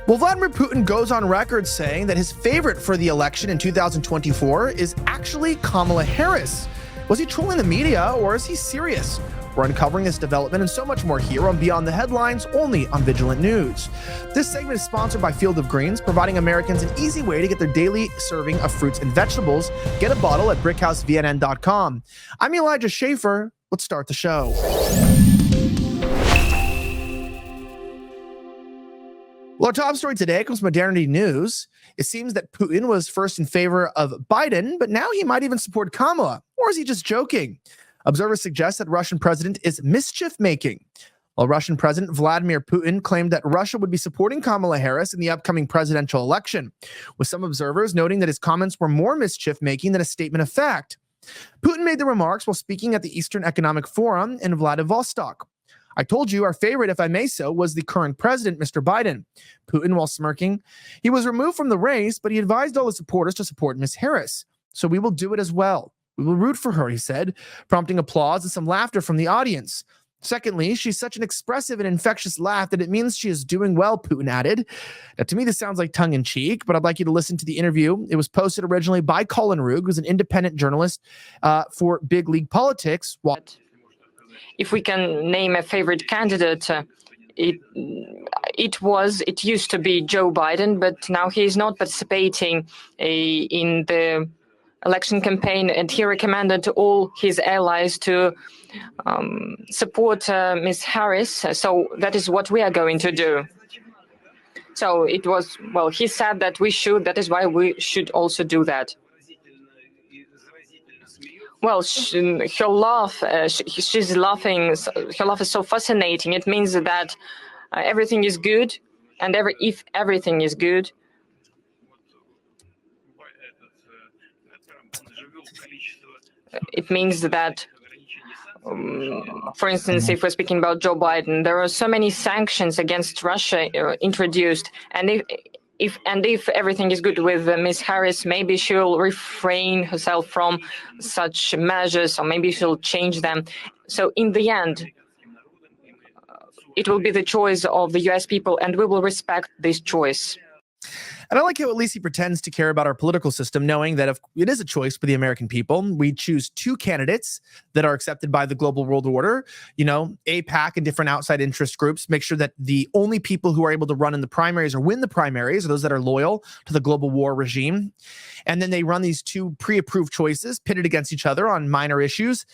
Well, Vladimir Putin goes on record saying that his favorite for the election in 2024 is actually Kamala Harris. Was he trolling the media or is he serious? We're uncovering this development and so much more here on Beyond the Headlines, only on Vigilant News. This segment is sponsored by Field of Greens, providing Americans an easy way to get their daily serving of fruits and vegetables. Get a bottle at brickhousevnn.com. I'm Elijah Schaefer. Let's start the show. Well, our top story today comes from Modernity News. It seems that Putin was first in favor of Biden, but now he might even support Kamala. Or is he just joking? Observers suggest that Russian president is mischief-making. While Russian President Vladimir Putin claimed that Russia would be supporting Kamala Harris in the upcoming presidential election, with some observers noting that his comments were more mischief-making than a statement of fact. Putin made the remarks while speaking at the Eastern Economic Forum in Vladivostok. I told you our favorite, if I may so, was the current president, Mr. Biden. Putin, while smirking, he was removed from the race, but he advised all his supporters to support Ms. Harris. So we will do it as well. We will root for her, he said, prompting applause and some laughter from the audience. Secondly, she's such an expressive and infectious laugh that it means she is doing well, Putin added. Now, to me, this sounds like tongue-in-cheek, but I'd like you to listen to the interview. It was posted originally by Colin Rugg, who's an independent journalist for Big League Politics. If we can name a favorite candidate, it used to be Joe Biden, but now he is not participating in the election campaign, and he recommended to all his allies to support Ms. Harris. So that is what we are going to do. So it was, well, he said that we should, that is why we should also do that. Well, her laugh, she's laughing, her laugh is so fascinating. It means that everything is good, and if everything is good, it means that, for instance, if we're speaking about Joe Biden, there are so many sanctions against Russia introduced, and if everything is good with Ms. Harris, maybe she'll refrain herself from such measures, or maybe she'll change them. So in the end, it will be the choice of the US people, and we will respect this choice. And I like how at least he pretends to care about our political system, knowing that if it is a choice for the American people, we choose two candidates that are accepted by the global world order, AIPAC and different outside interest groups, make sure that the only people who are able to run in the primaries or win the primaries are those that are loyal to the global war regime. And then they run these two pre-approved choices pitted against each other on minor issues.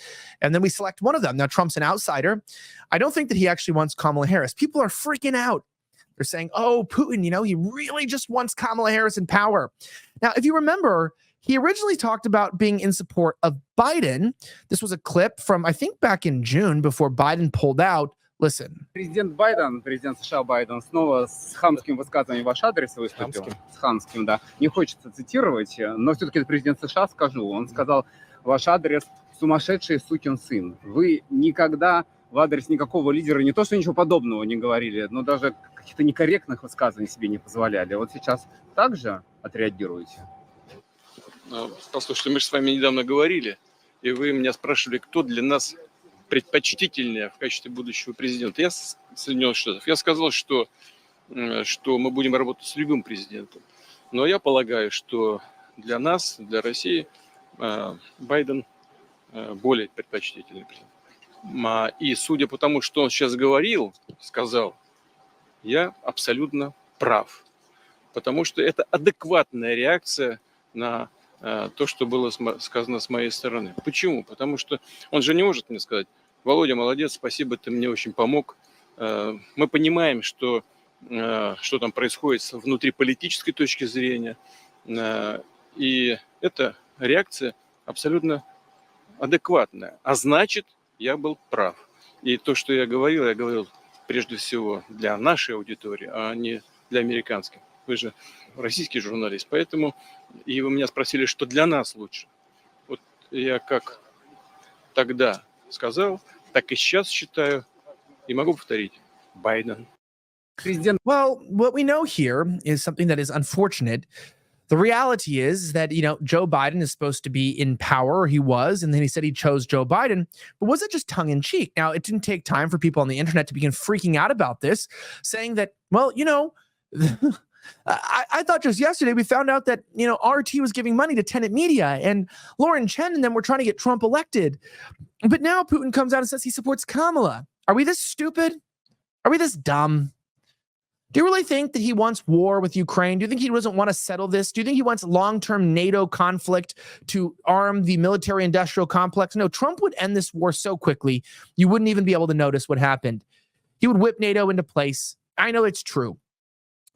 And then we select one of them. Now, Trump's an outsider. I don't think that he actually wants Kamala Harris. People are freaking out. They're saying, oh, Putin, he really just wants Kamala Harris in power. Now, if you remember, he originally talked about being in support of Biden. This was a clip from, I think, back in June before Biden pulled out. Listen. Президент США Байден, снова с хамским высказыванием в ваш адрес выступил. С хамским, да. Не хочется цитировать, но все-таки это президент США, скажу. Он сказал ваш адрес «сумасшедший сукин сын». Вы никогда в адрес никакого лидера не то, что ничего подобного не говорили, но даже каких-то некорректных высказываний себе не позволяли. Вот сейчас также отреагируете? Послушайте, мы же с вами недавно говорили, и вы меня спрашивали, кто для нас предпочтительнее в качестве будущего президента. Я с Соединенных Штатов. Я сказал, что мы будем работать с любым президентом. Но я полагаю, что для нас, для России, Байден более предпочтительный президент. И судя по тому, что он сейчас сказал, я абсолютно прав. Потому что это адекватная реакция на то, что было сказано с моей стороны. Почему? Потому что он же не может мне сказать: Володя, молодец, спасибо, ты мне очень помог. Мы понимаем, что там происходит с внутриполитической точки зрения. И эта реакция абсолютно адекватная. А значит, я был прав. И то, что я говорил прежде всего для нашей аудитории, а не для американской. Вы же российский журналист, поэтому и вы меня спросили, что для нас лучше. Вот я как тогда сказал, так и сейчас считаю, и могу повторить: Байден. Well, what we know here is something that is unfortunate. The reality is that, Joe Biden is supposed to be in power, or he was, and then he said he chose Joe Biden. But was it just tongue in cheek? Now, it didn't take time for people on the internet to begin freaking out about this, saying that, well, I thought just yesterday we found out that, RT was giving money to Tenet Media and Lauren Chen and them were trying to get Trump elected. But now Putin comes out and says he supports Kamala. Are we this stupid? Are we this dumb? Do you really think that he wants war with Ukraine? Do you think he doesn't want to settle this? Do you think he wants long-term NATO conflict to arm the military-industrial complex? No, Trump would end this war so quickly, you wouldn't even be able to notice what happened. He would whip NATO into place. I know it's true.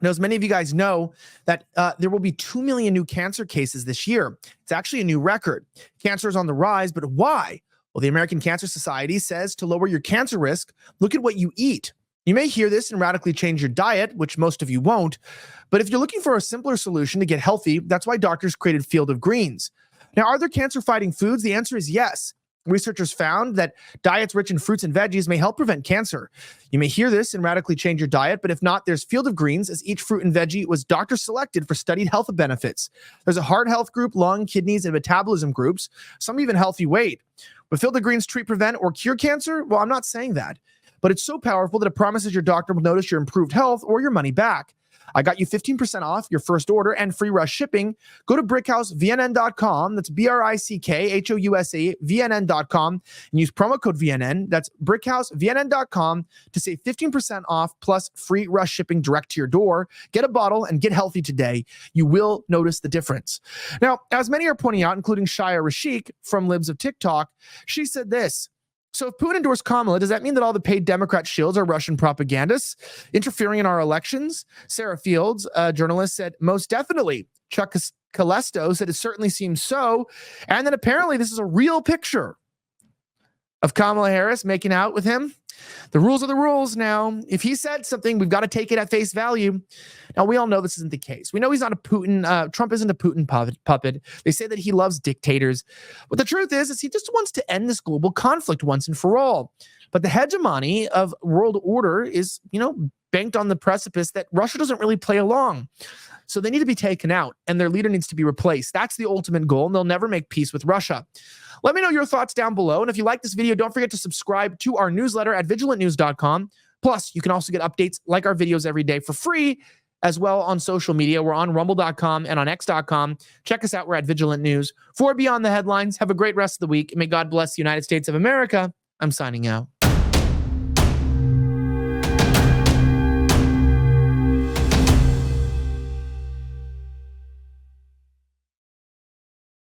Now, as many of you guys know, that there will be 2 million new cancer cases this year. It's actually a new record. Cancer is on the rise, but why? Well, the American Cancer Society says to lower your cancer risk, look at what you eat. You may hear this and radically change your diet, which most of you won't. But if you're looking for a simpler solution to get healthy, that's why doctors created Field of Greens. Now, are there cancer-fighting foods? The answer is yes. Researchers found that diets rich in fruits and veggies may help prevent cancer. You may hear this and radically change your diet, but if not, there's Field of Greens, as each fruit and veggie was doctor selected for studied health benefits. There's a heart health group, lung, kidneys, and metabolism groups, some even healthy weight. But Field of Greens treat, prevent, or cure cancer? Well, I'm not saying that. But it's so powerful that it promises your doctor will notice your improved health or your money back. I got you 15% off your first order and free rush shipping. Go to brickhousevnn.com. That's BRICKHOUSAVNN.com and use promo code VNN. That's brickhousevnn.com to save 15% off plus free rush shipping direct to your door. Get a bottle and get healthy today. You will notice the difference. Now, as many are pointing out, including Shia Rashik from Libs of TikTok, she said this. So if Putin endorsed Kamala, does that mean that all the paid Democrat shills are Russian propagandists interfering in our elections? Sarah Fields, a journalist, said, most definitely. Chuck Calesto said, it certainly seems so. And then apparently this is a real picture of Kamala Harris making out with him. The rules are the rules now. If he said something, we've got to take it at face value. Now, we all know this isn't the case. We know he's not a Putin, Trump isn't a Putin puppet. They say that he loves dictators. But the truth is he just wants to end this global conflict once and for all. But the hegemony of world order is, banked on the precipice that Russia doesn't really play along. So they need to be taken out and their leader needs to be replaced. That's the ultimate goal, and they'll never make peace with Russia. Let me know your thoughts down below. And if you like this video, don't forget to subscribe to our newsletter at vigilantnews.com. Plus, you can also get updates like our videos every day for free as well on social media. We're on rumble.com and on x.com. Check us out. We're at Vigilant News. For Beyond the Headlines, have a great rest of the week. May God bless the United States of America. I'm signing out.